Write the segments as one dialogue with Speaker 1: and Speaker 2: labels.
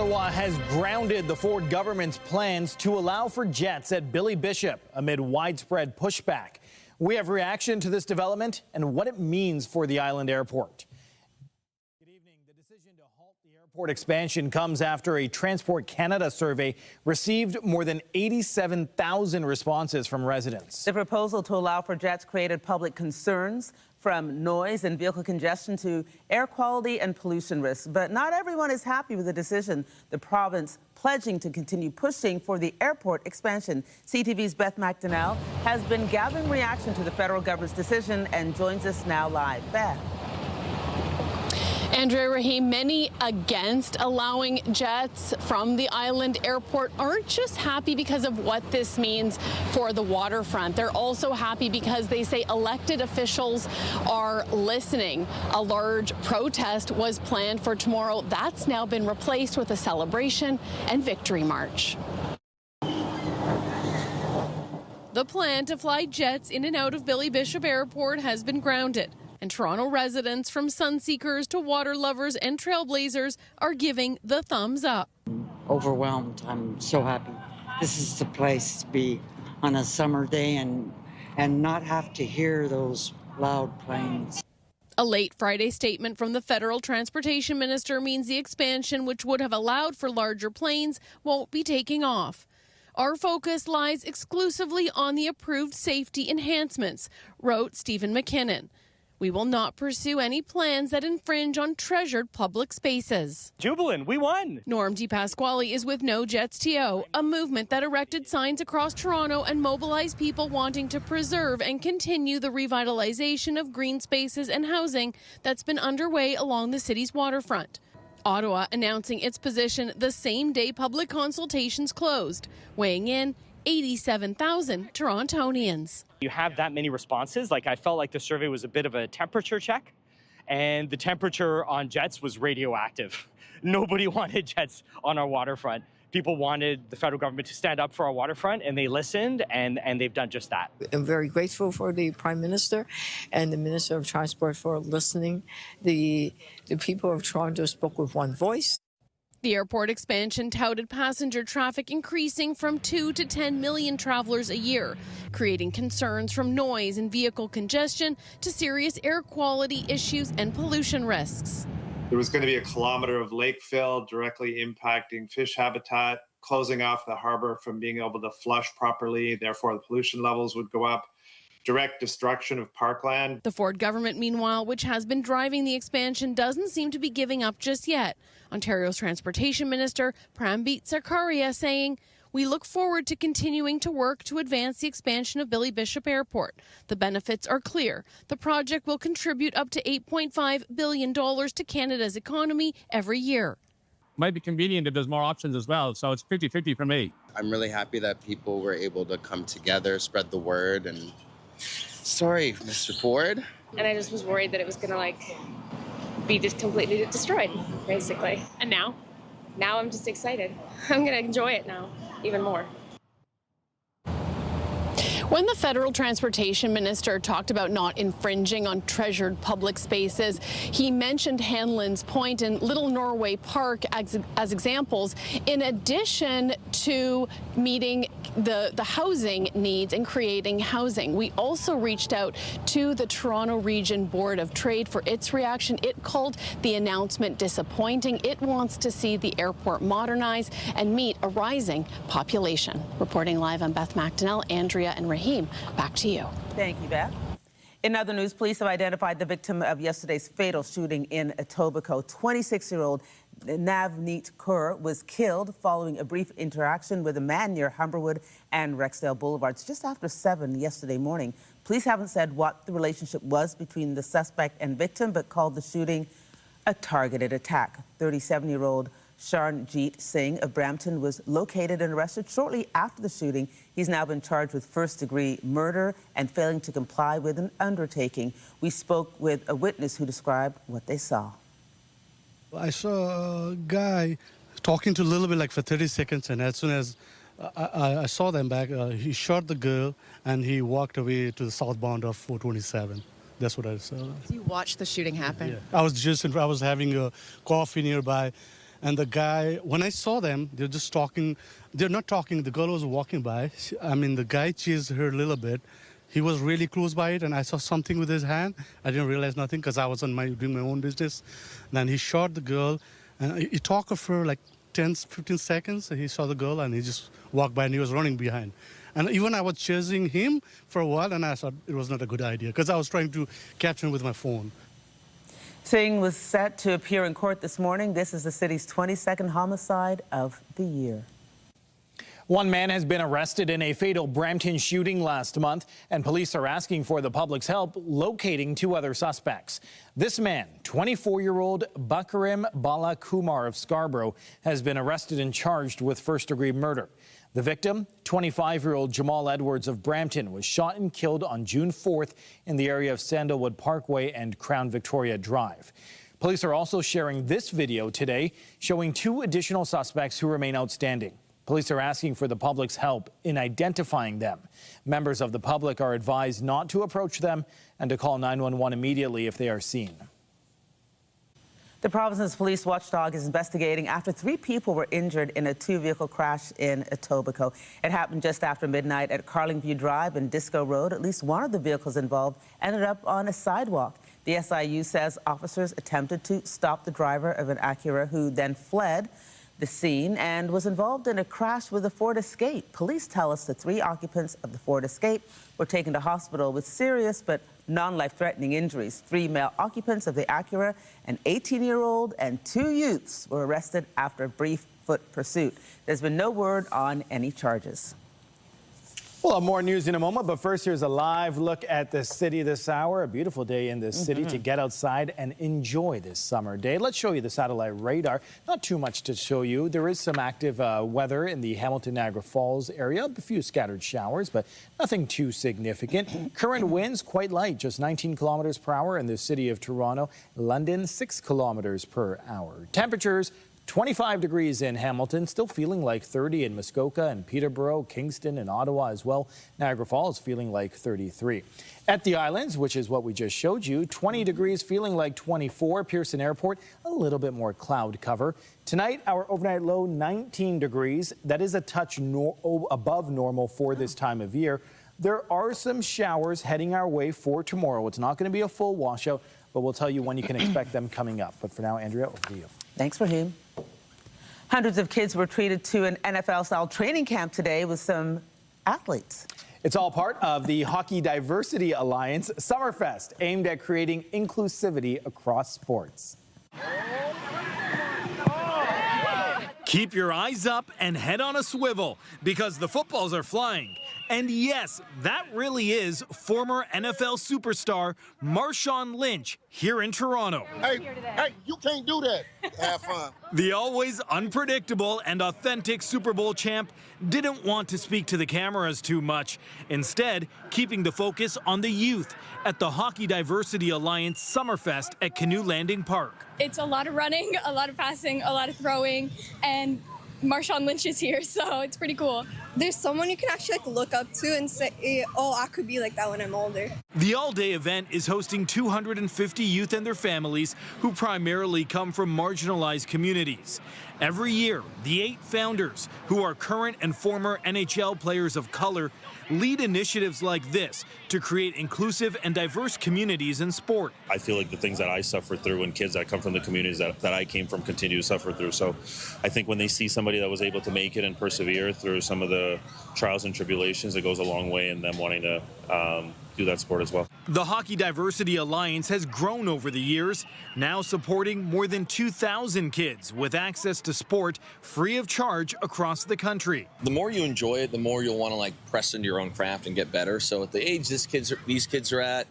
Speaker 1: Ottawa has grounded the Ford government's plans to allow for jets at Billy Bishop amid widespread pushback. We have reaction to this development and what it means for the island airport. Good evening. The decision to halt the airport expansion comes after a Transport Canada survey received more than 87,000 responses from residents.
Speaker 2: The proposal to allow for jets created public concerns, from noise and vehicle congestion to air quality and pollution risks. But not everyone is happy with the decision. The province pledging to continue pushing for the airport expansion. CTV's Beth McDonnell has been gathering reaction to the federal government's decision and joins us now live. Beth.
Speaker 3: Andrea, Rahim, many against allowing jets from the island airport aren't just happy because of what this means for the waterfront. They're also happy because they say elected officials are listening. A large protest was planned for tomorrow. That's now been replaced with a celebration and victory march. The plan to fly jets in and out of Billy Bishop Airport has been grounded. And Toronto residents, from sunseekers to water lovers and trailblazers, are giving the thumbs up.
Speaker 4: Overwhelmed. I'm so happy. This is the place to be on a summer day and not have to hear those loud planes.
Speaker 3: A late Friday statement from the federal transportation minister means the expansion, which would have allowed for larger planes, won't be taking off. Our focus lies exclusively on the approved safety enhancements, wrote Stephen McKinnon. We will not pursue any plans that infringe on treasured public spaces.
Speaker 5: Jubilant, we won.
Speaker 3: Norm DePasquale is with No Jets TO, a movement that erected signs across Toronto and mobilized people wanting to preserve and continue the revitalization of green spaces and housing that's been underway along the city's waterfront. Ottawa announcing its position the same day public consultations closed, weighing in 87,000 Torontonians.
Speaker 5: You have that many responses. I felt like the survey was a bit of a temperature check, and the temperature on jets was radioactive. Nobody wanted jets on our waterfront. People wanted the federal government to stand up for our waterfront, and they listened, and they've done just that.
Speaker 6: I'm very grateful for the Prime Minister and the Minister of Transport for listening. The people of Toronto spoke with one voice.
Speaker 3: The airport expansion touted passenger traffic increasing from 2 to 10 million travelers a year, creating concerns from noise and vehicle congestion to serious air quality issues and pollution risks.
Speaker 7: There was going to be a kilometre of lake fill directly impacting fish habitat, closing off the harbour from being able to flush properly, therefore the pollution levels would go up. Direct destruction of parkland.
Speaker 3: The Ford government, meanwhile, which has been driving the expansion, doesn't seem to be giving up just yet. Ontario's Transportation Minister, Prambeet Sarkaria, saying, "We look forward to continuing to work to advance the expansion of Billy Bishop Airport. The benefits are clear. The project will contribute up to $8.5 billion to Canada's economy every year."
Speaker 8: Might be convenient if there's more options as well, so it's 50-50 for me.
Speaker 9: I'm really happy that people were able to come together, spread the word, and sorry, Mr. Ford.
Speaker 10: And I just was worried that it was going to be just completely destroyed, basically. And now? Now I'm just excited. I'm going to enjoy it now, even more.
Speaker 3: When the federal transportation minister talked about not infringing on treasured public spaces, he mentioned Hanlon's Point and Little Norway Park as examples, in addition to meeting the housing needs and creating housing. We also reached out to the Toronto Region Board of Trade for its reaction. It called the announcement disappointing. It wants to see the airport modernize and meet a rising population. Reporting live, I'm Beth McDonnell, Andrea and Rahim. Back to you.
Speaker 2: Thank you, Beth. In other news, police have identified the victim of yesterday's fatal shooting in Etobicoke. 26-year-old Navneet Kaur was killed following a brief interaction with a man near Humberwood and Rexdale Boulevards just after 7 yesterday morning. Police haven't said what the relationship was between the suspect and victim, but called the shooting a targeted attack. 37-year-old Sharnjeet Singh of Brampton was located and arrested shortly after the shooting. He's now been charged with first-degree murder and failing to comply with an undertaking. We spoke with a witness who described what they saw.
Speaker 11: I saw a guy talking to a little bit for 30 seconds, and as soon as I saw them back, he shot the girl and he walked away to the southbound of 427. That's what I saw.
Speaker 3: So you watched the shooting happen?
Speaker 11: Yeah. I was having a coffee nearby, And the guy, when I saw them, they're just talking. They're not talking. The girl was walking by. The guy chased her a little bit. He was really close by it, and I saw something with his hand. I didn't realize nothing because I was doing my own business. Then he shot the girl, and he talked for like 10, 15 seconds. He saw the girl, and he just walked by, and he was running behind. And even I was chasing him for a while, and I thought it was not a good idea because I was trying to capture him with my phone.
Speaker 2: Singh was set to appear in court this morning. This is the city's 22nd homicide of the year.
Speaker 1: One man has been arrested in a fatal Brampton shooting last month, and police are asking for the public's help locating 2 other suspects. This man, 24-year-old Bakarim Bala Kumar of Scarborough, has been arrested and charged with first-degree murder. The victim, 25-year-old Jamal Edwards of Brampton, was shot and killed on June 4th in the area of Sandalwood Parkway and Crown Victoria Drive. Police are also sharing this video today showing 2 additional suspects who remain outstanding. Police are asking for the public's help in identifying them. Members of the public are advised not to approach them and to call 911 immediately if they are seen.
Speaker 2: The province's police watchdog is investigating after 3 people were injured in a 2-vehicle crash in Etobicoke. It happened just after midnight at Carlingview Drive and Disco Road. At least one of the vehicles involved ended up on a sidewalk. The SIU says officers attempted to stop the driver of an Acura who then fled the scene and was involved in a crash with a Ford Escape. Police tell us the 3 occupants of the Ford Escape were taken to hospital with serious but non-life-threatening injuries. 3 male occupants of the Acura, an 18-year-old and 2 youths were arrested after a brief foot pursuit. There's been no word on any charges.
Speaker 1: We'll have more news in a moment, but first here's a live look at the city this hour. A beautiful day in this city to get outside and enjoy this summer day. Let's show you the satellite radar. Not too much to show you. There is some active weather in the Hamilton Niagara Falls area. A few scattered showers, but nothing too significant. Current winds quite light, just 19 kilometers per hour in the city of Toronto. London, 6 kilometers per hour. Temperatures 25 degrees in Hamilton, still feeling like 30 in Muskoka and Peterborough, Kingston and Ottawa as well. Niagara Falls feeling like 33. At the islands, which is what we just showed you, 20 degrees, feeling like 24. Pearson Airport, a little bit more cloud cover. Tonight, our overnight low, 19 degrees. That is a touch above normal for this time of year. There are some showers heading our way for tomorrow. It's not going to be a full washout, but we'll tell you when you can expect them coming up. But for now, Andrea, over to you.
Speaker 2: Thanks, Raheem. Hundreds of kids were treated to an NFL-style training camp today with some athletes.
Speaker 1: It's all part of the Hockey Diversity Alliance Summerfest, aimed at creating inclusivity across sports.
Speaker 12: Keep your eyes up and head on a swivel because the footballs are flying. And yes, that really is former NFL superstar Marshawn Lynch here in Toronto.
Speaker 13: Hey, you can't do that. Have fun.
Speaker 12: The always unpredictable and authentic Super Bowl champ didn't want to speak to the cameras too much, instead keeping the focus on the youth at the Hockey Diversity Alliance Summerfest at Canoe Landing Park.
Speaker 14: It's a lot of running, a lot of passing, a lot of throwing, and Marshawn Lynch is here, so it's pretty cool.
Speaker 15: There's someone you can actually look up to and say, oh, I could be like that when I'm older.
Speaker 12: The all-day event is hosting 250 youth and their families who primarily come from marginalized communities. Every year, the 8 founders, who are current and former NHL players of color, lead initiatives like this to create inclusive and diverse communities in sport.
Speaker 16: I feel like the things that I suffered through and kids that come from the communities that I came from continue to suffer through. So I think when they see somebody that was able to make it and persevere through some of the trials and tribulations, it goes a long way in them wanting to do that sport as well.
Speaker 12: The Hockey Diversity Alliance has grown over the years, now supporting more than 2,000 kids with access to sport free of charge across the country.
Speaker 17: The more you enjoy it, the more you'll want to press into your own craft and get better. So at the age these kids are at,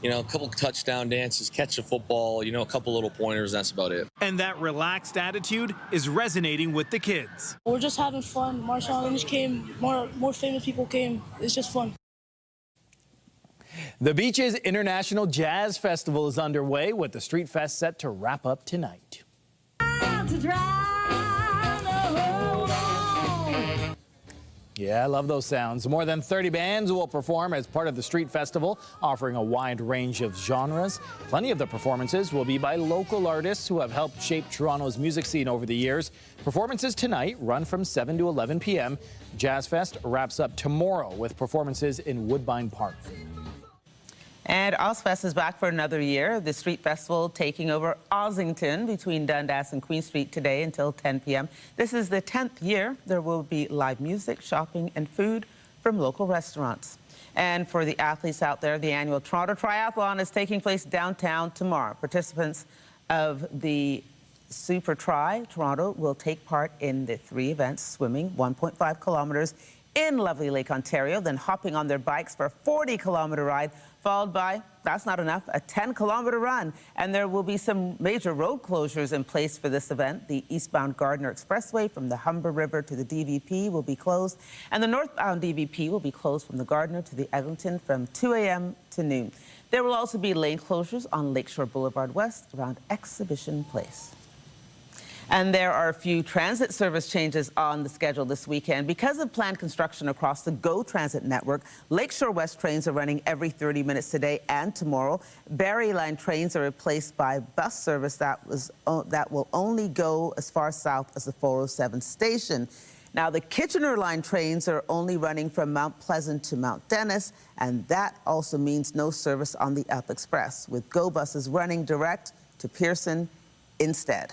Speaker 17: you know, a couple touchdown dances, catch a football, you know, a couple little pointers, that's about it.
Speaker 12: And that relaxed attitude is resonating with the kids.
Speaker 18: We're just having fun. Marshawn Lynch came, more famous people came. It's just fun.
Speaker 1: The Beaches International Jazz Festival is underway with the Street Fest set to wrap up tonight. Yeah, I love those sounds. More than 30 bands will perform as part of the street festival, offering a wide range of genres. Plenty of the performances will be by local artists who have helped shape Toronto's music scene over the years. Performances tonight run from 7 to 11 p.m. Jazz Fest wraps up tomorrow with performances in Woodbine Park.
Speaker 2: And Ozfest is back for another year. The street festival taking over Ossington between Dundas and Queen Street today until 10 p.m. This is the 10th year. There will be live music, shopping, and food from local restaurants. And for the athletes out there, the annual Toronto Triathlon is taking place downtown tomorrow. Participants of the Super Tri Toronto will take part in the 3 events, swimming 1.5 kilometers in lovely Lake Ontario, then hopping on their bikes for a 40-kilometer ride, followed by, that's not enough, a 10-kilometer run. And there will be some major road closures in place for this event. The eastbound Gardiner Expressway from the Humber River to the DVP will be closed, and the northbound DVP will be closed from the Gardiner to the Eglinton from 2 a.m. to noon. There will also be lane closures on Lakeshore Boulevard West around Exhibition Place. And there are a few transit service changes on the schedule this weekend. Because of planned construction across the GO Transit network, Lakeshore West trains are running every 30 minutes today and tomorrow. Barrie Line trains are replaced by bus service that will only go as far south as the 407 station. Now, the Kitchener Line trains are only running from Mount Pleasant to Mount Dennis, and that also means no service on the Up Express, with GO buses running direct to Pearson instead.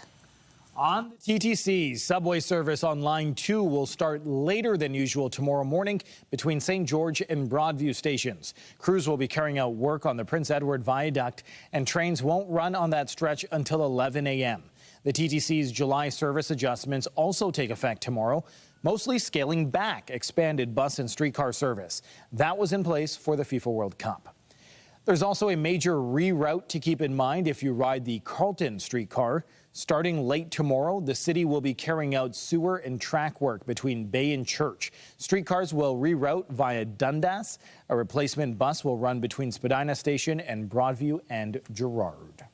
Speaker 1: On the TTC, subway service on Line 2 will start later than usual tomorrow morning between St. George and Broadview stations. Crews will be carrying out work on the Prince Edward Viaduct, and trains won't run on that stretch until 11 a.m. The TTC's July service adjustments also take effect tomorrow, mostly scaling back expanded bus and streetcar service. That was in place for the FIFA World Cup. There's also a major reroute to keep in mind if you ride the Carlton streetcar. Starting late tomorrow, the city will be carrying out sewer and track work between Bay and Church. Streetcars will reroute via Dundas. A replacement bus will run between Spadina Station and Broadview and Gerrard.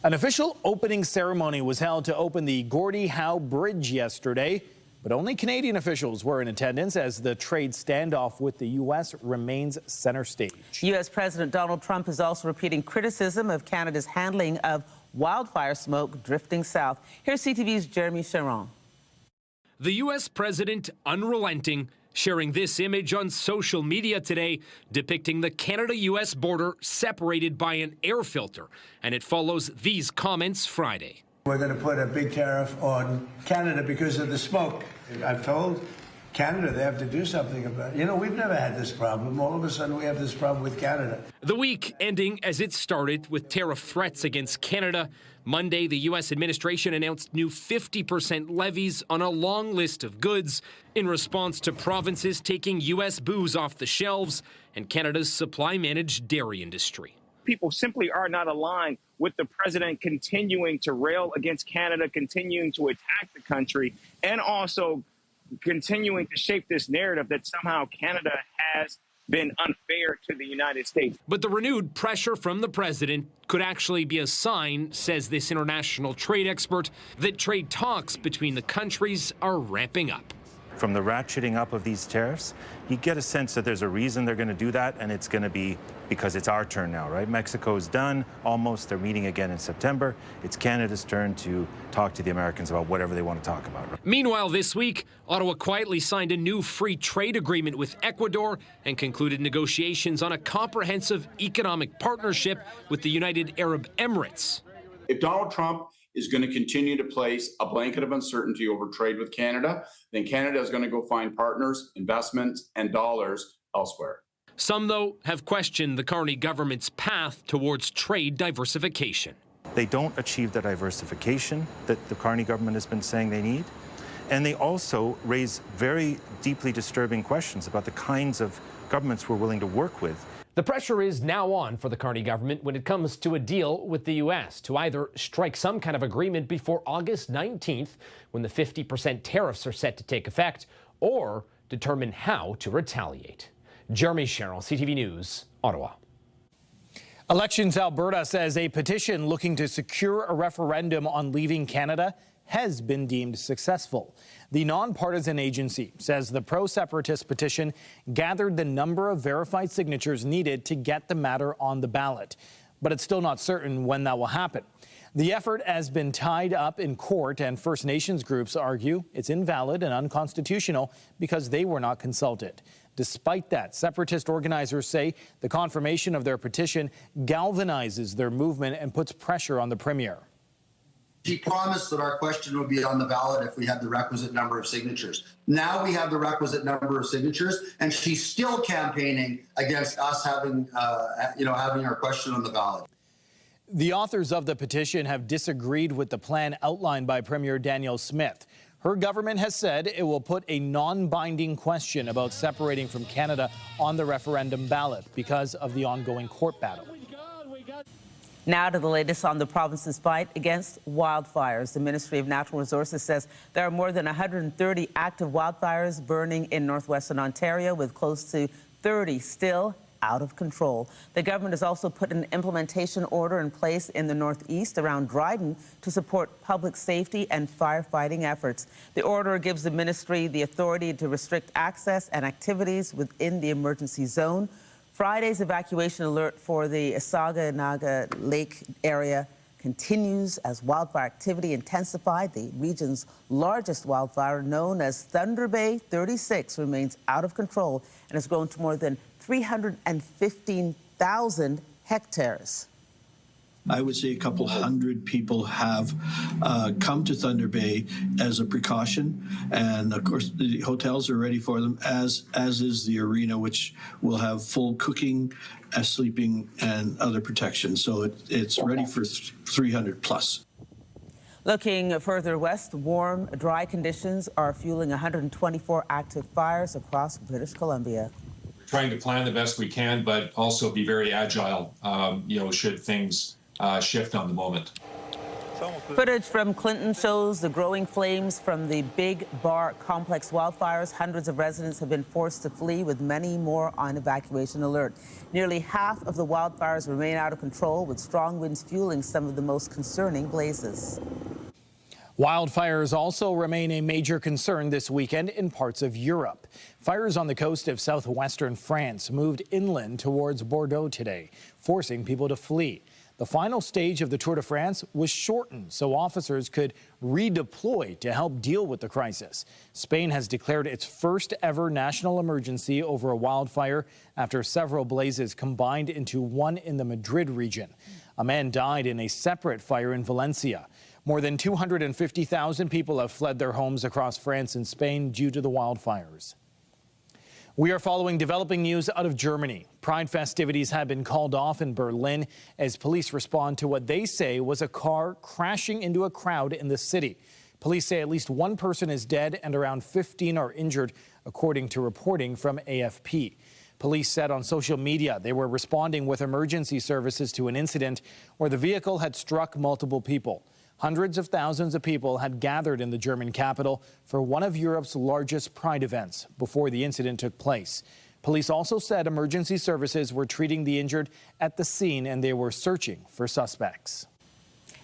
Speaker 1: An official opening ceremony was held to open the Gordie Howe Bridge yesterday, but only Canadian officials were in attendance as the trade standoff with the U.S. remains center stage.
Speaker 2: U.S. President Donald Trump is also repeating criticism of Canada's handling of wildfire smoke drifting south. Here's CTV's Jeremy Sharon.
Speaker 19: The U.S. president unrelenting, sharing this image on social media today depicting the Canada-U.S. border separated by an air filter. And it follows these comments Friday.
Speaker 20: We're going to put a big tariff on Canada because of the smoke. I've told Canada they have to do something about it. You know, we've never had this problem. All of a sudden, we have this problem with Canada.
Speaker 19: The week ending as it started with tariff threats against Canada. Monday, the U.S. administration announced new 50% levies on a long list of goods in response to provinces taking U.S. booze off the shelves and Canada's supply-managed dairy industry.
Speaker 21: People simply are not aligned with the president continuing to rail against Canada, continuing to attack the country, and also continuing to shape this narrative that somehow Canada has been unfair to the United States.
Speaker 19: But the renewed pressure from the president could actually be a sign, says this international trade expert, that trade talks between the countries are ramping up.
Speaker 22: From the ratcheting up of these tariffs, you get a sense that there's a reason they're going to do that, and it's going to be because it's our turn now, right? Mexico's done, almost. They're meeting again in September. It's Canada's turn to talk to the Americans about whatever they want to talk about.
Speaker 19: Meanwhile, this week, Ottawa quietly signed a new free trade agreement with Ecuador and concluded negotiations on a comprehensive economic partnership with the United Arab Emirates.
Speaker 23: If Donald Trump is going to continue to place a blanket of uncertainty over trade with Canada, then Canada is going to go find partners, investments, and dollars elsewhere.
Speaker 19: Some, though, have questioned the Carney government's path towards trade diversification.
Speaker 22: They don't achieve the diversification that the Carney government has been saying they need. And they also raise very deeply disturbing questions about the kinds of governments we're willing to work with.
Speaker 24: The pressure is now on for the Carney government when it comes to a deal with the U.S. to either strike some kind of agreement before August 19th, when the 50% tariffs are set to take effect, or determine how to retaliate. Jeremy Sherrill, CTV News, Ottawa.
Speaker 1: Elections Alberta says a petition looking to secure a referendum on leaving Canada has been deemed successful. The nonpartisan agency says the pro-separatist petition gathered the number of verified signatures needed to get the matter on the ballot, but it's still not certain when that will happen. The effort has been tied up in court, and First Nations groups argue it's invalid and unconstitutional because they were not consulted. Despite that, separatist organizers say the confirmation of their petition galvanizes their movement and puts pressure on the Premier.
Speaker 4: She promised that our question would be on the ballot if we had the requisite number of signatures. Now we have the requisite number of signatures, and she's still campaigning against us having our question on the ballot.
Speaker 1: The authors of the petition have disagreed with the plan outlined by Premier Danielle Smith. Her government has said it will put a non-binding question about separating from Canada on the referendum ballot because of the ongoing court battle.
Speaker 2: Now to the latest on the province's fight against wildfires. The Ministry of Natural Resources says there are more than 130 active wildfires burning in northwestern Ontario, with close to 30 still out of control. The government has also put an implementation order in place in the northeast around Dryden to support public safety and firefighting efforts. The order gives the ministry the authority to restrict access and activities within the emergency zone. Friday's evacuation alert for the Sauganaga Lake area continues as wildfire activity intensified. The region's largest wildfire, known as Thunder Bay 36, remains out of control and has grown to more than 315,000 hectares.
Speaker 5: I would say a couple hundred people have come to Thunder Bay as a precaution, and of course the hotels are ready for them, as is the arena, which will have full cooking, sleeping, and other protection. So it's ready for 300 plus.
Speaker 2: Looking further west, warm, dry conditions are fueling 124 active fires across British Columbia.
Speaker 6: Trying to plan the best we can, but also be very agile, should things shift on the moment.
Speaker 2: Footage from Clinton shows the growing flames from the Big Bar complex wildfires. Hundreds of residents have been forced to flee, with many more on evacuation alert. Nearly half of the wildfires remain out of control, with strong winds fueling some of the most concerning blazes.
Speaker 1: Wildfires also remain a major concern this weekend in parts of Europe. Fires on the coast of southwestern France moved inland towards Bordeaux today, forcing people to flee. The final stage of the Tour de France was shortened so officers could redeploy to help deal with the crisis. Spain has declared its first ever national emergency over a wildfire after several blazes combined into one in the Madrid region. A man died in a separate fire in Valencia. More than 250,000 people have fled their homes across France and Spain due to the wildfires. We are following developing news out of Germany. Pride festivities have been called off in Berlin as police respond to what they say was a car crashing into a crowd in the city. Police say at least one person is dead and around 15 are injured, according to reporting from AFP. Police said on social media they were responding with emergency services to an incident where the vehicle had struck multiple people. Hundreds of thousands of people had gathered in the German capital for one of Europe's largest pride events before the incident took place. Police also said emergency services were treating the injured at the scene and they were searching for suspects.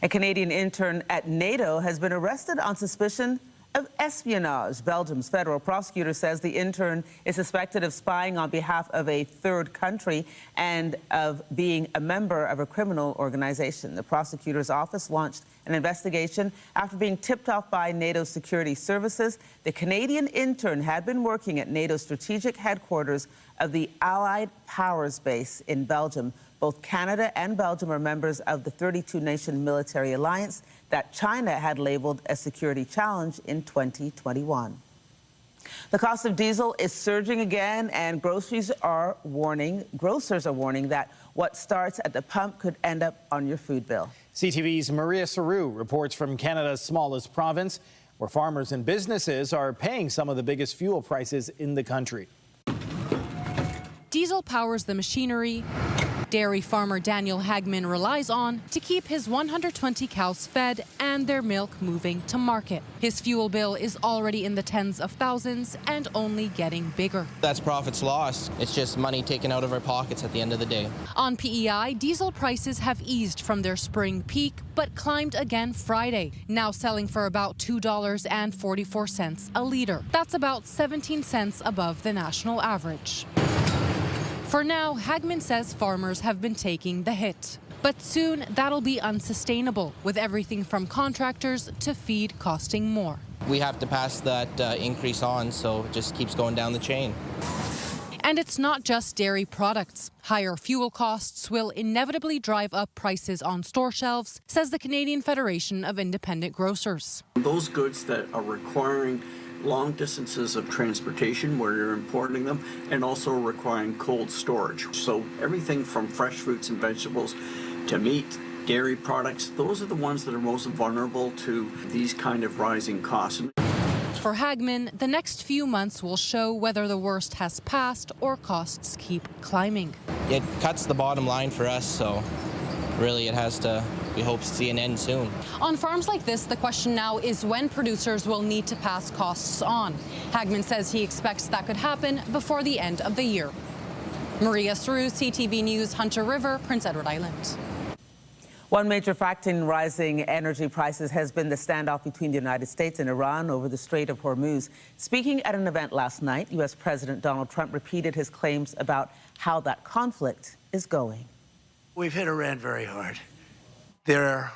Speaker 2: A Canadian intern at NATO has been arrested on suspicion of espionage. Belgium's federal prosecutor says the intern is suspected of spying on behalf of a third country and of being a member of a criminal organization. The prosecutor's office launched an investigation after being tipped off by NATO security services. The Canadian intern had been working at NATO's strategic headquarters of the Allied Powers Base in Belgium. Both Canada and Belgium are members of the 32-nation military alliance that China had labeled a security challenge in 2021. The cost of diesel is surging again, and grocers are warning that what starts at the pump could end up on your food bill.
Speaker 1: CTV's Maria Saru reports from Canada's smallest province, where farmers and businesses are paying some of the biggest fuel prices in the country.
Speaker 7: diesel powers the machinery dairy farmer Daniel Hagman relies on to keep his 120 cows fed and their milk moving to market. His fuel bill is already in the tens of thousands and only getting bigger.
Speaker 8: That's profits lost. It's just money taken out of our pockets at the end of the day.
Speaker 7: On PEI, diesel prices have eased from their spring peak, but climbed again Friday, now selling for about $2.44 a liter. That's about 17 cents above the national average. For now, Hagman says farmers have been taking the hit. But soon, that'll be unsustainable, with everything from contractors to feed costing more.
Speaker 8: We have to pass that increase on, so it just keeps going down the chain.
Speaker 7: And it's not just dairy products. Higher fuel costs will inevitably drive up prices on store shelves, says the Canadian Federation of Independent Grocers.
Speaker 9: Those goods that are requiring long distances of transportation where you're importing them, and also requiring cold storage. So everything from fresh fruits and vegetables to meat, dairy products, those are the ones that are most vulnerable to these kind of rising costs.
Speaker 7: For Hagman, the next few months will show whether the worst has passed or costs keep climbing.
Speaker 8: It cuts the bottom line for us, so really it has to, we hope to see an end soon.
Speaker 7: On farms like this, the question now is when producers will need to pass costs on. Hagman says he expects that could happen before the end of the year. Maria Sru, CTV News, Hunter River, Prince Edward Island.
Speaker 2: One major factor in rising energy prices has been the standoff between the United States and Iran over the Strait of Hormuz. Speaking at an event last night, U.S. President Donald Trump repeated his claims about how that conflict is going.
Speaker 20: We've hit Iran very hard. Their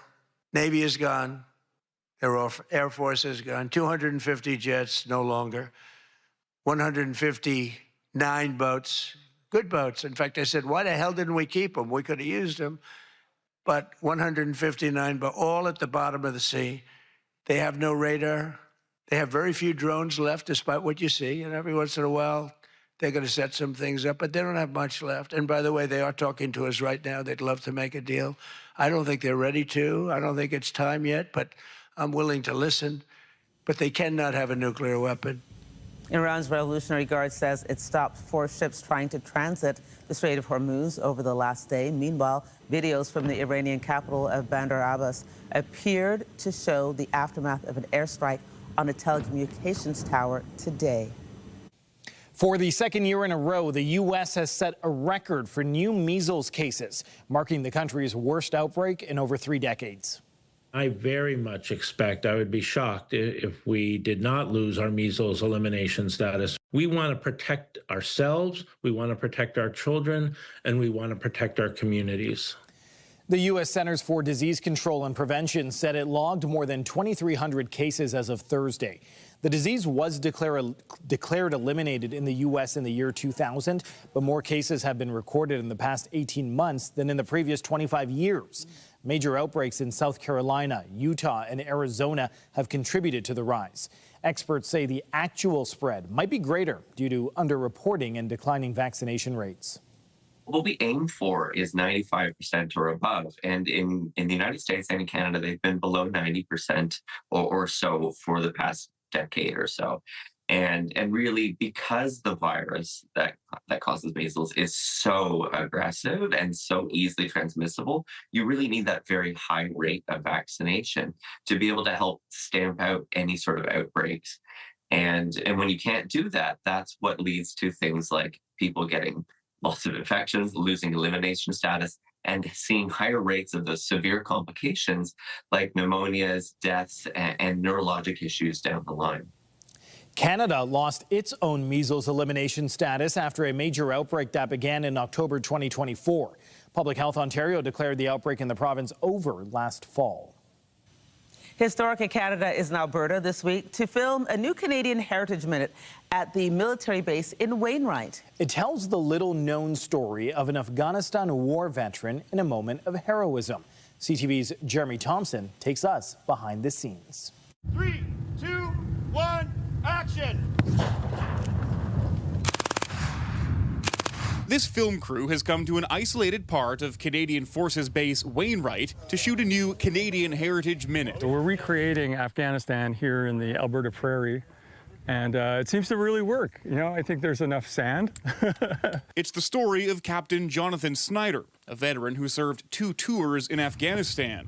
Speaker 20: Navy is gone. Their Air Force is gone. 250 jets, no longer. 159 boats, good boats. In fact, I said, why the hell didn't we keep them? We could have used them. But 159, but all at the bottom of the sea. They have no radar. They have very few drones left, despite what you see. And every once in a while, they're going to set some things up, but they don't have much left. And by the way, they are talking to us right now. They'd love to make a deal. I don't think they're ready to. I don't think it's time yet, but I'm willing to listen. But they cannot have a nuclear weapon.
Speaker 2: Iran's Revolutionary Guard says it stopped 4 ships trying to transit the Strait of Hormuz over the last day. Meanwhile, videos from the Iranian capital of Bandar Abbas appeared to show the aftermath of an airstrike on a telecommunications tower today.
Speaker 1: For the second year in a row, the U.S. has set a record for new measles cases, marking the country's worst outbreak in over 3 decades.
Speaker 10: I very much expect, I would be shocked if we did not lose our measles elimination status. We want to protect ourselves, we want to protect our children, and we want to protect our communities.
Speaker 1: The U.S. Centers for Disease Control and Prevention said it logged more than 2,300 cases as of Thursday. The disease was declared eliminated in the U.S. in the year 2000, but more cases have been recorded in the past 18 months than in the previous 25 years. Major outbreaks in South Carolina, Utah, and Arizona have contributed to the rise. Experts say the actual spread might be greater due to underreporting and declining vaccination rates.
Speaker 25: What we aim for is 95% or above. And in the United States and in Canada, they've been below 90% or so for the past decade or so. And really, because the virus that causes measles is so aggressive and so easily transmissible, you really need that very high rate of vaccination to be able to help stamp out any sort of outbreaks. And when you can't do that, that's what leads to things like people getting lots of infections, losing elimination status, and seeing higher rates of the severe complications like pneumonias, deaths, and neurologic issues down the line.
Speaker 1: Canada lost its own measles elimination status after a major outbreak that began in October 2024. Public Health Ontario declared the outbreak in the province over last fall.
Speaker 2: Historic in Canada is in Alberta this week to film a new Canadian Heritage Minute at the military base in Wainwright.
Speaker 1: It tells the little-known story of an Afghanistan war veteran in a moment of heroism. CTV's Jeremy Thompson takes us behind the scenes.
Speaker 26: 3, 2, 1, action!
Speaker 27: This film crew has come to an isolated part of Canadian Forces Base Wainwright to shoot a new Canadian Heritage Minute.
Speaker 28: So we're recreating Afghanistan here in the Alberta Prairie
Speaker 3: And it seems to really work. You know, I think there's enough sand.
Speaker 27: It's the story of Captain Jonathan Snyder, a veteran who served 2 tours in Afghanistan.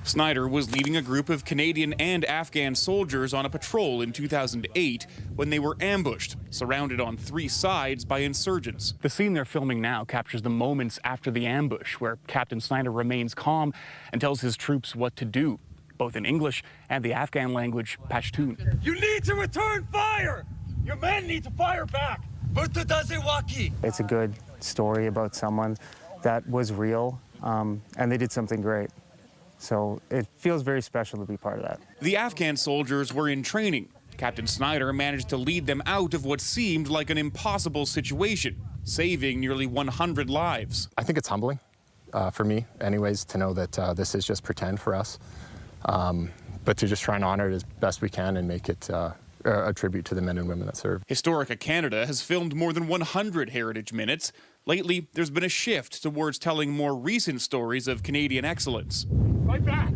Speaker 27: Snyder was leading a group of Canadian and Afghan soldiers on a patrol in 2008 when they were ambushed, surrounded on 3 sides by insurgents.
Speaker 11: The scene they're filming now captures the moments after the ambush, where Captain Snyder remains calm and tells his troops what to do, both in English and the Afghan language Pashtun.
Speaker 13: You need to return fire! Your men need to fire back!
Speaker 14: It's a good story about someone that was real, and they did something great. So it feels very special to be part of that.
Speaker 27: The Afghan soldiers were in training. Captain Snyder managed to lead them out of what seemed like an impossible situation, saving nearly 100 lives.
Speaker 15: I think it's humbling, for me anyways, to know that this is just pretend for us. But to just try and honor it as best we can and make it a tribute to the men and women that serve.
Speaker 27: Historica Canada has filmed more than 100 heritage minutes. Lately, there's been a shift towards telling more recent stories of Canadian excellence.
Speaker 13: Fight back!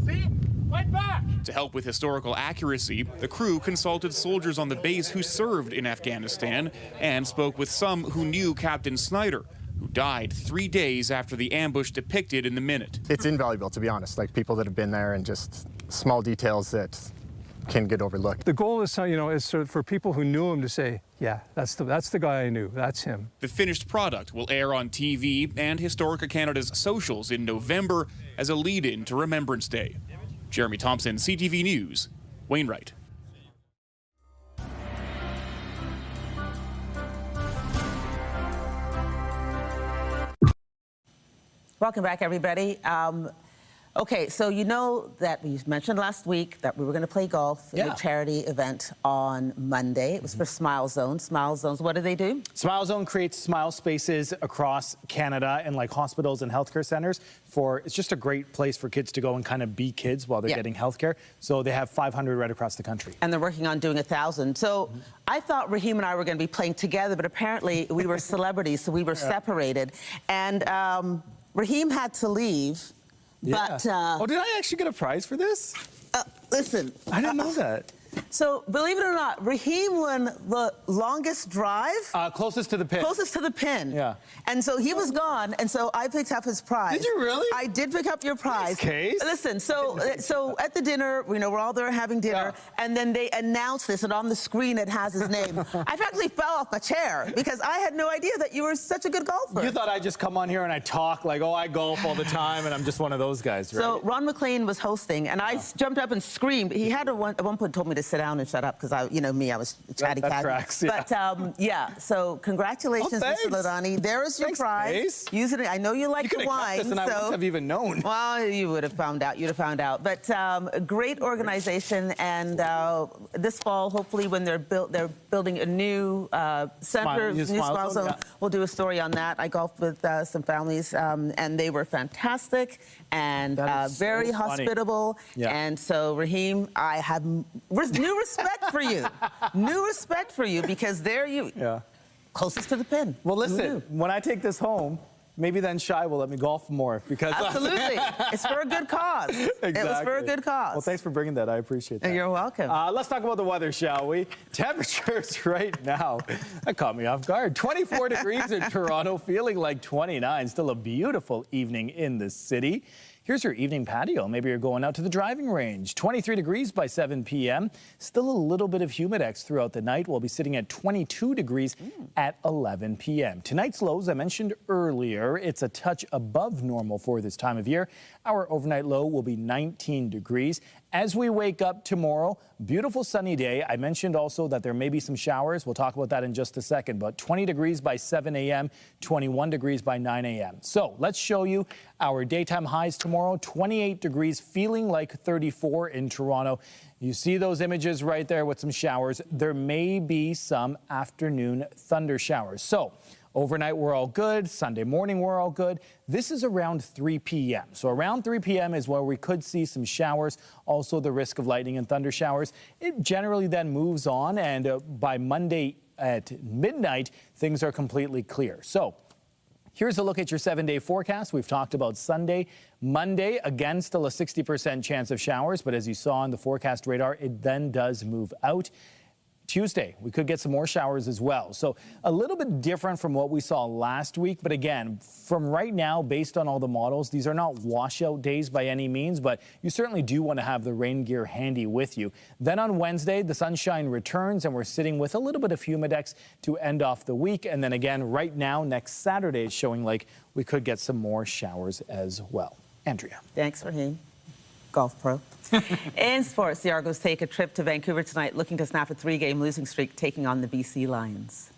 Speaker 13: See? Fight back!
Speaker 27: To help with historical accuracy, the crew consulted soldiers on the base who served in Afghanistan and spoke with some who knew Captain Snyder, who died 3 days after the ambush depicted in the minute.
Speaker 15: It's invaluable, to be honest, like people that have been there and just small details that can get overlooked.
Speaker 3: The goal is, you know, is for people who knew him to say, yeah, that's the guy I knew, that's him.
Speaker 27: The finished product will air on TV and Historica Canada's socials in November as a lead-in to Remembrance Day. Jeremy Thompson, CTV News, Wainwright.
Speaker 2: Welcome back, everybody. Okay, so you know that we mentioned last week that we were going to play golf in a charity event on Monday. It was for Smile Zone. Smile Zones, what do they do?
Speaker 1: Smile Zone creates smile spaces across Canada and like hospitals and healthcare centers it's just a great place for kids to go and kind of be kids while they're getting healthcare. So they have 500 right across the country.
Speaker 2: And they're working on doing 1,000. So I thought Raheem and I were going to be playing together, but apparently we were celebrities, so we were separated. And Raheem had to leave. But,
Speaker 1: oh, did I actually get a prize for this?
Speaker 2: Listen.
Speaker 1: I didn't know that.
Speaker 2: So, believe it or not, Raheem won the longest drive.
Speaker 1: Closest to the pin.
Speaker 2: Closest to the pin.
Speaker 1: Yeah.
Speaker 2: And so he was gone, and so I picked up his prize.
Speaker 1: Did you really?
Speaker 2: I did pick up your prize.
Speaker 1: Case.
Speaker 2: Listen, so at the dinner, you know, we're all there having dinner, and then they announced this, and on the screen it has his name. I practically fell off my chair because I had no idea that you were such a good golfer.
Speaker 1: You thought I'd just come on here and I talk like, oh, I golf all the time, and I'm just one of those guys, right?
Speaker 2: So Ron McLean was hosting, and I jumped up and screamed. He had at one point told me to sit down and shut up because you know me, I was chatty cat.
Speaker 1: Tracks, yeah.
Speaker 2: But so congratulations, Mr. Ladani. There is your prize. Use it. I know you like the wine.
Speaker 1: This and I wouldn't have even known.
Speaker 2: Well, you would have found out. You'd have found out. But a great organization, and this fall, hopefully, when they're building a new center, new Smile Zone, we'll do a story on that. I golfed with some families, and they were fantastic and very hospitable.
Speaker 1: Yeah.
Speaker 2: And so, Raheem, I have new respect for you. New respect for you because there you closest to the pin.
Speaker 1: Well, listen, when I take this home, maybe then Shai will let me golf more because
Speaker 2: absolutely, it's for a good cause.
Speaker 1: Exactly.
Speaker 2: It was for a good cause.
Speaker 1: Well, thanks for bringing that. I appreciate that.
Speaker 2: You're welcome.
Speaker 1: Let's talk about the weather, shall we? Temperatures right now, that caught me off guard. 24 degrees in Toronto, feeling like 29. Still a beautiful evening in the city. Here's your evening patio. Maybe you're going out to the driving range. 23 degrees by 7 p.m. Still a little bit of humidex throughout the night. We'll be sitting at 22 degrees at 11 p.m. Tonight's lows, I mentioned earlier, it's a touch above normal for this time of year. Our overnight low will be 19 degrees. As we wake up tomorrow, beautiful sunny day. I mentioned also that there may be some showers. We'll talk about that in just a second. But 20 degrees by 7 a.m., 21 degrees by 9 a.m. So let's show you our daytime highs tomorrow. 28 degrees, feeling like 34 in Toronto. You see those images right there with some showers. There may be some afternoon thunder showers. So overnight, we're all good. Sunday morning, we're all good. This is around 3 p.m. So around 3 p.m. is where we could see some showers. Also, the risk of lightning and thunder showers. It generally then moves on, and by Monday at midnight, things are completely clear. So Here's a look at your 7-day forecast. We've talked about Sunday. Monday, again, still a 60% chance of showers, but as you saw on the forecast radar, it then does move out. Tuesday, we could get some more showers as well. So a little bit different from what we saw last week. But again, from right now, based on all the models, these are not washout days by any means, but you certainly do want to have the rain gear handy with you. Then on Wednesday, the sunshine returns and we're sitting with a little bit of humidex to end off the week. And then again, right now, next Saturday, it's showing like we could get some more showers as well. Andrea.
Speaker 2: Thanks, Raheem. Golf pro. In sports, the Argos take a trip to Vancouver tonight, looking to snap a 3-game losing streak, taking on the BC Lions.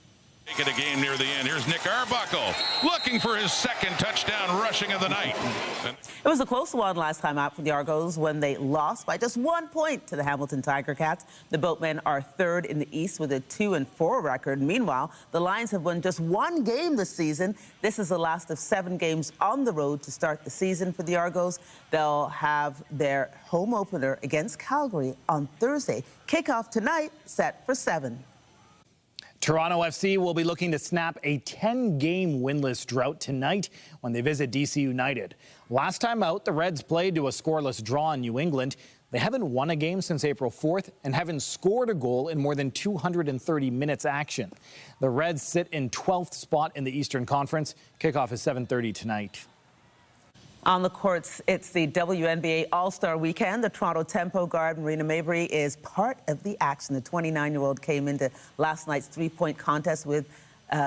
Speaker 12: Making a game near the end. Here's Nick Arbuckle looking for his second touchdown rushing of the night.
Speaker 2: It was a close one last time out for the Argos when they lost by just 1 point to the Hamilton Tiger Cats. The Boatmen are third in the East with a 2-4 record. Meanwhile, the Lions have won just 1 game this season. This is the last of 7 games on the road to start the season for the Argos. They'll have their home opener against Calgary on Thursday. Kickoff tonight, set for 7.
Speaker 1: Toronto FC will be looking to snap a 10-game winless drought tonight when they visit DC United. Last time out, the Reds played to a scoreless draw in New England. They haven't won a game since April 4th and haven't scored a goal in more than 230 minutes action. The Reds sit in 12th spot in the Eastern Conference. Kickoff is 7:30 tonight.
Speaker 2: On the courts, it's the WNBA All-Star Weekend. The Toronto Tempo guard, Marina Mabrey, is part of the action. The 29-year-old came into last night's three-point contest with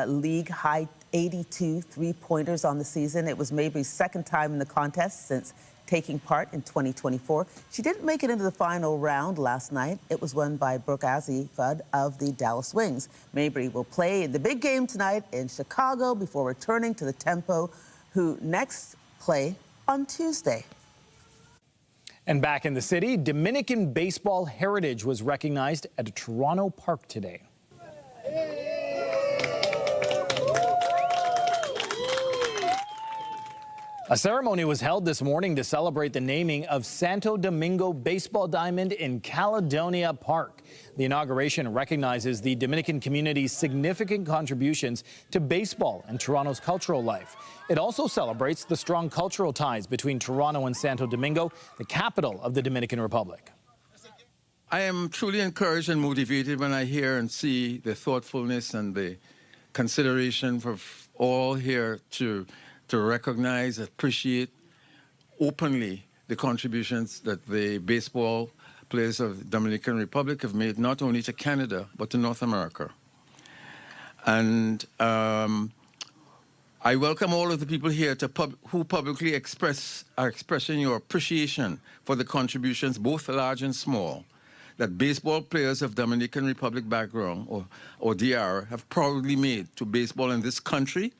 Speaker 2: league-high 82 three-pointers on the season. It was Mabrey's second time in the contest since taking part in 2024. She didn't make it into the final round last night. It was won by Brooke Azzi-Fudd of the Dallas Wings. Mabrey will play in the big game tonight in Chicago before returning to the Tempo, who next play on Tuesday.
Speaker 1: And back in the city, Dominican baseball heritage was recognized at a Toronto park today. A ceremony was held this morning to celebrate the naming of Santo Domingo Baseball Diamond in Caledonia Park. The inauguration recognizes the Dominican community's significant contributions to baseball and Toronto's cultural life. It also celebrates the strong cultural ties between Toronto and Santo Domingo, the capital of the Dominican Republic.
Speaker 16: I am truly encouraged and motivated when I hear and see the thoughtfulness and the consideration for all here to recognize, appreciate openly the contributions that the baseball players of the Dominican Republic have made, not only to Canada, but to North America. And I welcome all of the people here who publicly are expressing your appreciation for the contributions, both large and small, that baseball players of Dominican Republic background, or DR, have proudly made to baseball in this country,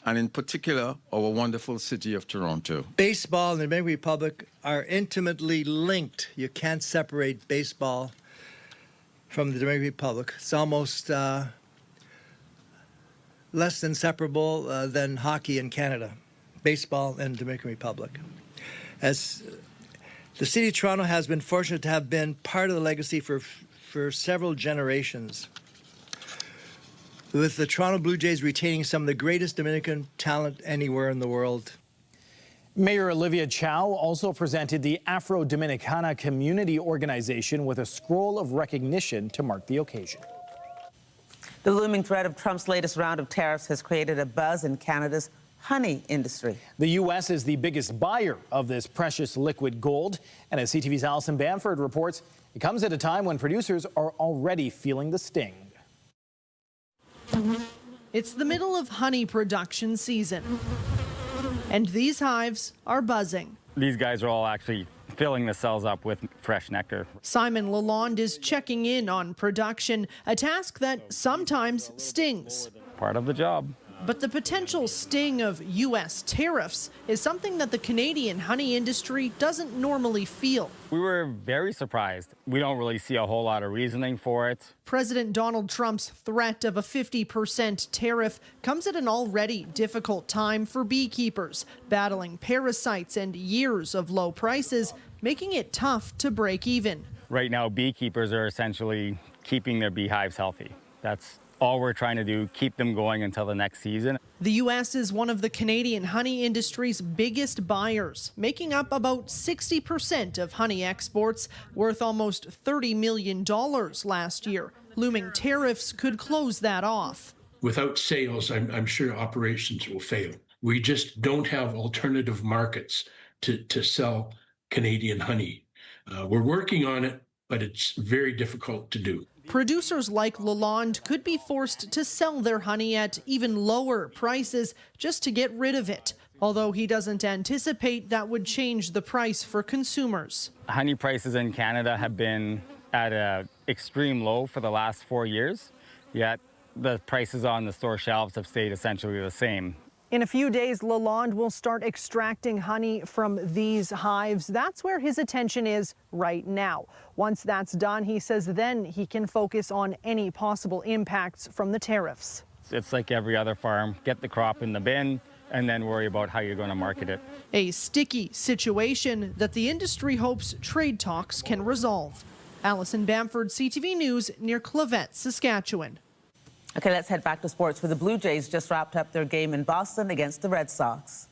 Speaker 16: and in particular, our wonderful city of Toronto.
Speaker 17: Baseball and the Dominican Republic are intimately linked. You can't separate baseball from the Dominican Republic. It's almost less inseparable than hockey in Canada, baseball and Dominican Republic. As the city of Toronto has been fortunate to have been part of the legacy for several generations, with the Toronto Blue Jays retaining some of the greatest Dominican talent anywhere in the world.
Speaker 1: Mayor Olivia Chow also presented the Afro-Dominicana Community Organization with a scroll of recognition to mark the occasion.
Speaker 2: The looming threat of Trump's latest round of tariffs has created a buzz in Canada's honey industry.
Speaker 1: The U.S. is the biggest buyer of this precious liquid gold. And as CTV's Alison Bamford reports, it comes at a time when producers are already feeling the sting.
Speaker 18: It's the middle of honey production season, and these hives are buzzing.
Speaker 19: These guys are all actually filling the cells up with fresh nectar.
Speaker 18: Simon Lalonde is checking in on production, a task that sometimes stings.
Speaker 19: Part of the job.
Speaker 18: But the potential sting of U.S. tariffs is something that the Canadian honey industry doesn't normally feel.
Speaker 19: We were very surprised. We don't really see a whole lot of reasoning for it.
Speaker 18: President Donald Trump's threat of a 50% tariff comes at an already difficult time for beekeepers, battling parasites and years of low prices, making it tough to break even.
Speaker 19: Right now, beekeepers are essentially keeping their beehives healthy. That's all we're trying to do, keep them going until the next season.
Speaker 18: The U.S. is one of the Canadian honey industry's biggest buyers, making up about 60% of honey exports, worth almost $30 million last year. Looming tariffs could close that off.
Speaker 4: Without sales, I'm sure operations will fail. We just don't have alternative markets to sell Canadian honey. We're working on it, but it's very difficult to do.
Speaker 18: Producers like Lalonde could be forced to sell their honey at even lower prices just to get rid of it, although he doesn't anticipate that would change the price for consumers.
Speaker 19: Honey prices in Canada have been at an extreme low for the last 4 years, yet the prices on the store shelves have stayed essentially the same.
Speaker 18: In a few days, Lalonde will start extracting honey from these hives. That's where his attention is right now. Once that's done, he says then he can focus on any possible impacts from the tariffs.
Speaker 19: It's like every other farm. Get the crop in the bin and then worry about how you're going to market it.
Speaker 18: A sticky situation that the industry hopes trade talks can resolve. Allison Bamford, CTV News, near Clavet, Saskatchewan.
Speaker 2: Okay, let's head back to sports, where the Blue Jays just wrapped up their game in Boston against the Red Sox.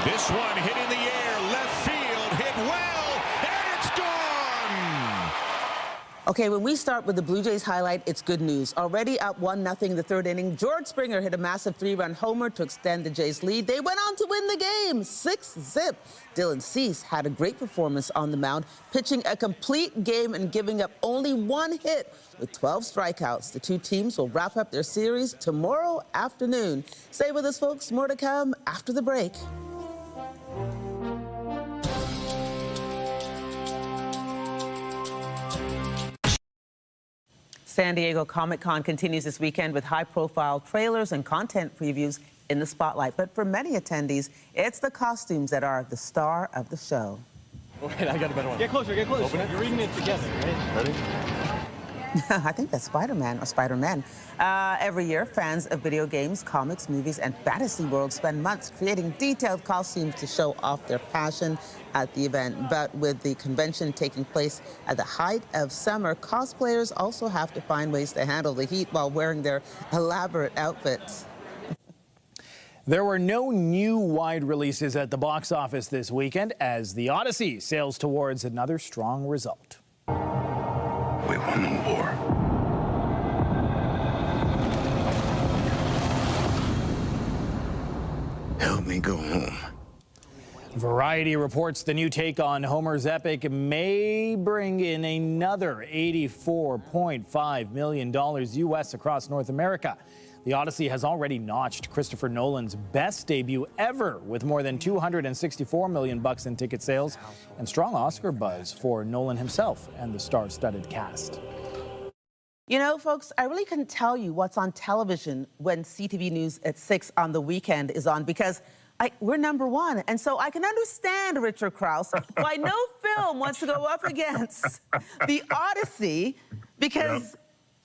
Speaker 12: This one hit in the air, left field, hit well, and it's gone!
Speaker 2: Okay, when we start with the Blue Jays highlight, it's good news. Already up 1-0 in the third inning, George Springer hit a massive 3-run homer to extend the Jays' lead. They went on to win the game, 6-0. Dylan Cease had a great performance on the mound, pitching a complete game and giving up only 1 hit with 12 strikeouts. The two teams will wrap up their series tomorrow afternoon. Stay with us, folks. More to come after the break. San Diego Comic-Con continues this weekend with high-profile trailers and content previews in the spotlight. But for many attendees, it's the costumes that are the star of the show.
Speaker 5: Wait, I got a better one. Get closer, get closer. Open it. You're reading it together, right? Ready?
Speaker 2: I think that's Spider-Man or Spider-Man. Every year, fans of video games, comics, movies, and fantasy worlds spend months creating detailed costumes to show off their passion at the event. But with the convention taking place at the height of summer, cosplayers also have to find ways to handle the heat while wearing their elaborate outfits.
Speaker 1: There were no new wide releases at the box office this weekend as The Odyssey sails towards another strong result.
Speaker 6: We won the war. Help me go home.
Speaker 1: Variety reports the new take on Homer's epic may bring in another $84.5 million U.S. across North America. The Odyssey has already notched Christopher Nolan's best debut ever with more than $264 million in ticket sales and strong Oscar buzz for Nolan himself and the star-studded cast.
Speaker 2: You know, folks, I really couldn't tell you what's on television when CTV News at 6 on the weekend is on because we're #1. And so I can understand, Richard Krause, why no film wants to go up against The Odyssey because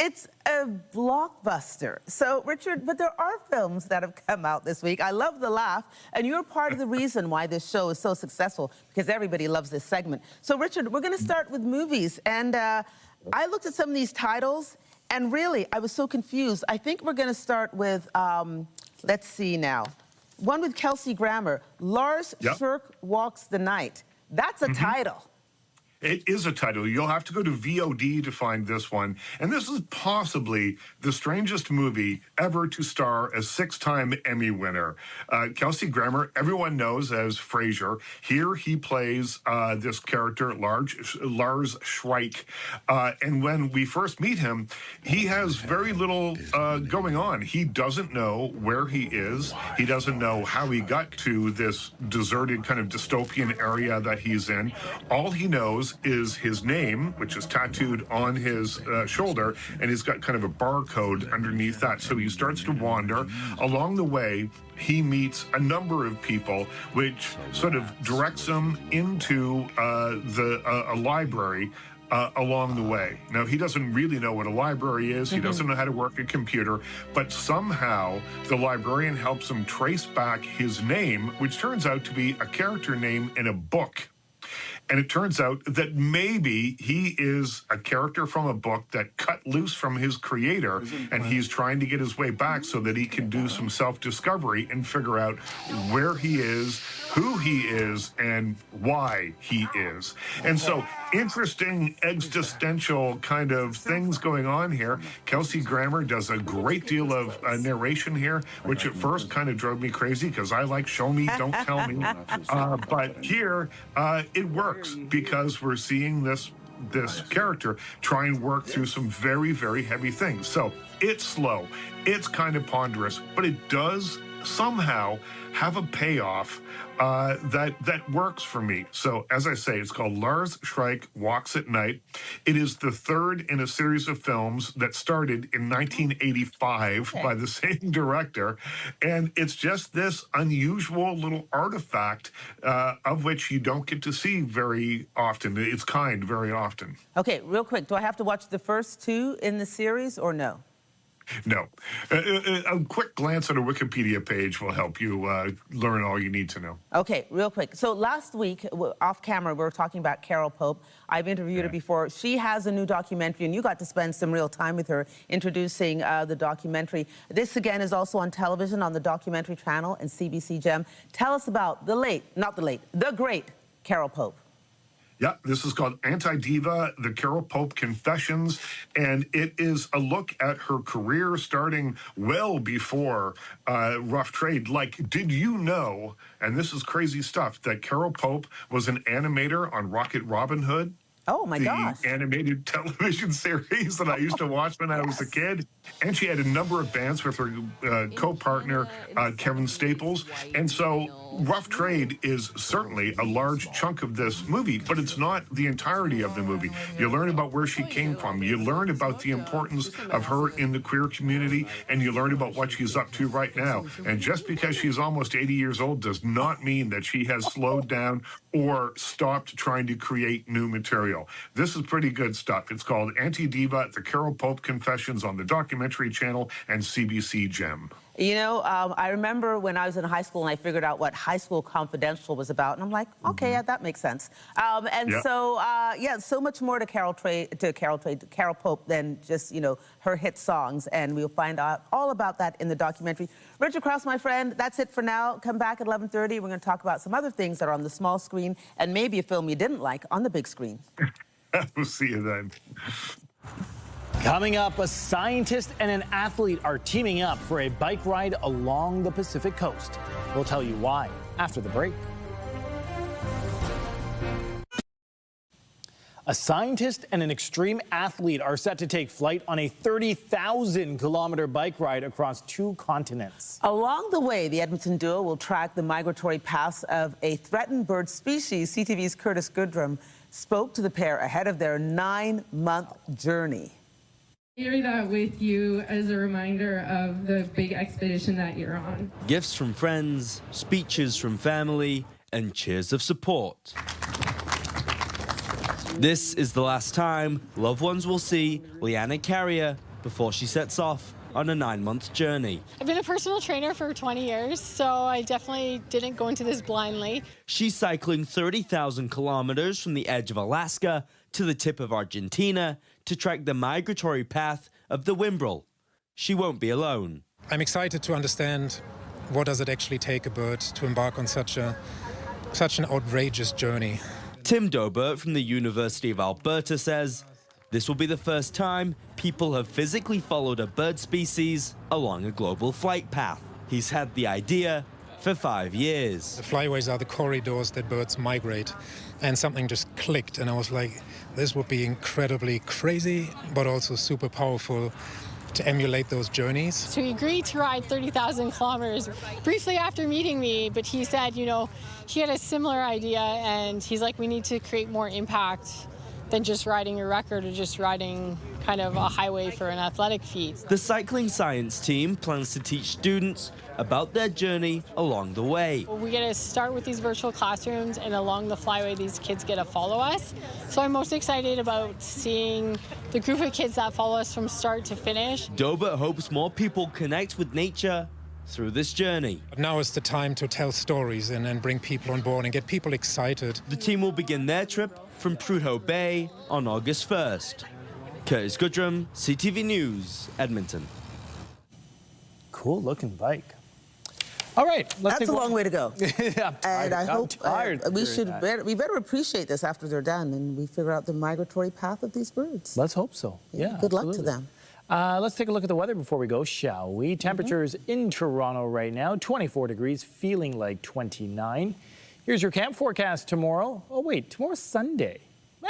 Speaker 2: it's a blockbuster. So, Richard, but there are films that have come out this week. I love the laugh, and you're part of the reason why this show is so successful because everybody loves this segment. So, Richard, we're going to start with movies. And I looked at some of these titles, and really, I was so confused. I think we're going to start with, let's see now, one with Kelsey Grammer, Lars Shirk Walks the Night. That's a title.
Speaker 21: It is a title. You'll have to go to VOD to find this one. And this is possibly the strangest movie ever to star a 6-time Emmy winner. Kelsey Grammer, everyone knows as Frasier. Here he plays this character, Lars Schweik. And when we first meet him, he has very little going on. He doesn't know where he is. He doesn't know how he got to this deserted kind of dystopian area that he's in. All he knows is his name, which is tattooed on his shoulder, and he's got kind of a barcode underneath that. So he starts to wander. Along the way, he meets a number of people, which sort of directs him into a library along the way. Now, he doesn't really know what a library is. He doesn't know how to work a computer, but somehow the librarian helps him trace back his name, which turns out to be a character name in a book. And it turns out that maybe he is a character from a book that cut loose from his creator, and he's trying to get his way back so that he can do some self-discovery and figure out where he is, who he is, and why he is. And so interesting existential kind of things going on here. Kelsey Grammer does a great deal of narration here, which at first kind of drove me crazy because I like show me, don't tell me. But here it works because we're seeing this character try and work through some very, very heavy things. So it's slow, it's kind of ponderous, but it does somehow have a payoff that works for me. So as I say, it's called Lars Schreik Walks at Night. It is the third in a series of films that started in 1985 by the same director. And it's just this unusual little artifact of which you don't get to see very often. It's kind very often.
Speaker 2: Okay, real quick, do I have to watch the first two in the series or no?
Speaker 21: No. A quick glance at a Wikipedia page will help you learn all you need to know.
Speaker 2: Okay, real quick. So last week, off camera, we were talking about Carol Pope. I've interviewed her before. She has a new documentary, and you got to spend some real time with her introducing the documentary. This, again, is also on television on the documentary channel and CBC Gem. Tell us about the great Carol Pope.
Speaker 21: Yeah, this is called Anti-Diva, the Carol Pope Confessions, and it is a look at her career starting well before Rough Trade. Like, did you know, and this is crazy stuff, that Carol Pope was an animator on Rocket Robin Hood?
Speaker 2: Oh, my gosh.
Speaker 21: The animated television series that I used to watch when I was a kid. And she had a number of bands with her co-partner, Kevin Staples. And so Rough Trade is certainly a large chunk of this movie, but it's not the entirety of the movie. You learn about where she came from. You learn about the importance of her in the queer community, and you learn about what she's up to right now. And just because she's almost 80 years old does not mean that she has slowed down or stopped trying to create new material. This is pretty good stuff. It's called Anti-Diva, the Carol Pope Confessions on the documentary channel and CBC Gem.
Speaker 2: You know, I remember when I was in high school and I figured out what High School Confidential was about, and I'm like, okay, yeah, that makes sense. So, yeah, so much more to Carol Pope than just, you know, her hit songs, and we'll find out all about that in the documentary. Richard Krause, my friend, that's it for now. Come back at 11:30. We're going to talk about some other things that are on the small screen and maybe a film you didn't like on the big screen.
Speaker 21: We'll see you then.
Speaker 1: Coming up, a scientist and an athlete are teaming up for a bike ride along the Pacific coast. We'll tell you why after the break. A scientist and an extreme athlete are set to take flight on a 30,000-kilometer bike ride across 2 continents.
Speaker 2: Along the way, the Edmonton duo will track the migratory paths of a threatened bird species. CTV's Curtis Goodrum spoke to the pair ahead of their 9-month journey.
Speaker 7: Carry that with you as a reminder of the big expedition that you're on.
Speaker 8: Gifts from friends, speeches from family, and cheers of support. This is the last time loved ones will see Leanna Carrier before she sets off on a 9-month journey.
Speaker 9: I've been a personal trainer for 20 years, so I definitely didn't go into this blindly.
Speaker 8: She's cycling 30,000 kilometers from the edge of Alaska to the tip of Argentina to track the migratory path of the Wimbrel. She won't be alone.
Speaker 3: I'm excited to understand what does it actually take a bird to embark on such an outrageous journey.
Speaker 8: Tim Dobert from the University of Alberta says this will be the first time people have physically followed a bird species along a global flight path. He's had the idea for 5 years.
Speaker 3: The flyways are the corridors that birds migrate, and something just clicked, and I was like, this would be incredibly crazy, but also super powerful to emulate those journeys.
Speaker 9: So he agreed to ride 30,000 kilometers briefly after meeting me, but he said, you know, he had a similar idea, and he's like, we need to create more impact than just riding a record or just riding kind of a highway for an athletic feat.
Speaker 8: The cycling science team plans to teach students about their journey along the way.
Speaker 9: We get to start with these virtual classrooms, and along the flyway, these kids get to follow us. So I'm most excited about seeing the group of kids that follow us from start to finish.
Speaker 8: Dobert hopes more people connect with nature through this journey.
Speaker 3: Now is the time to tell stories and bring people on board and get people excited.
Speaker 8: The team will begin their trip from Prudhoe Bay on August 1st. Curtis Goodrum, CTV News, Edmonton.
Speaker 1: Cool looking bike. All right, let's
Speaker 2: That's a long way to go.
Speaker 1: I'm tired.
Speaker 2: And I hope we better appreciate this after they're done and we figure out the migratory path of these birds.
Speaker 1: Let's hope so. Yeah,
Speaker 2: Good luck to them.
Speaker 1: Let's take a look at the weather before we go, shall we? Temperatures in Toronto right now, 24 degrees, feeling like 29. Here's your camp forecast tomorrow. Oh, wait, tomorrow's Sunday.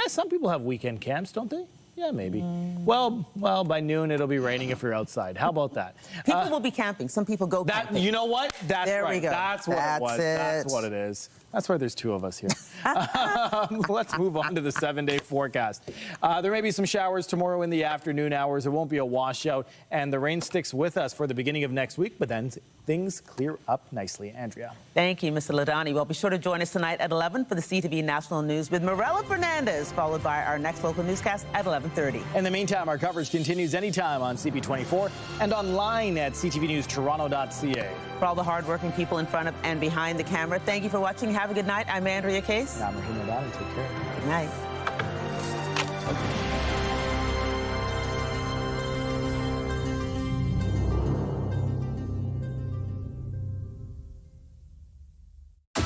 Speaker 1: Some people have weekend camps, don't they? Yeah, maybe. Well, by noon it'll be raining if you're outside. How about that?
Speaker 2: People will be camping. Some people go camping.
Speaker 1: You know what? That's
Speaker 2: there
Speaker 1: right.
Speaker 2: We go.
Speaker 1: That's what it was. That's what it is. That's why there's two of us here. Let's move on to the 7-day forecast. There may be some showers tomorrow in the afternoon hours. It won't be a washout, and the rain sticks with us for the beginning of next week, but then things clear up nicely. Andrea.
Speaker 2: Thank you, Mr. Ladani. Well, be sure to join us tonight at 11 for the CTV National News with Morella Fernandez, followed by our next local newscast at 11:30.
Speaker 1: In the meantime, our coverage continues anytime on CP24 and online at ctvnewstoronto.ca.
Speaker 2: For all the hardworking people in front of and behind the camera, thank you for watching. Have a good night. I'm Andrea Case.
Speaker 1: And I'm Rahim Ladani. Take care.
Speaker 2: Good night.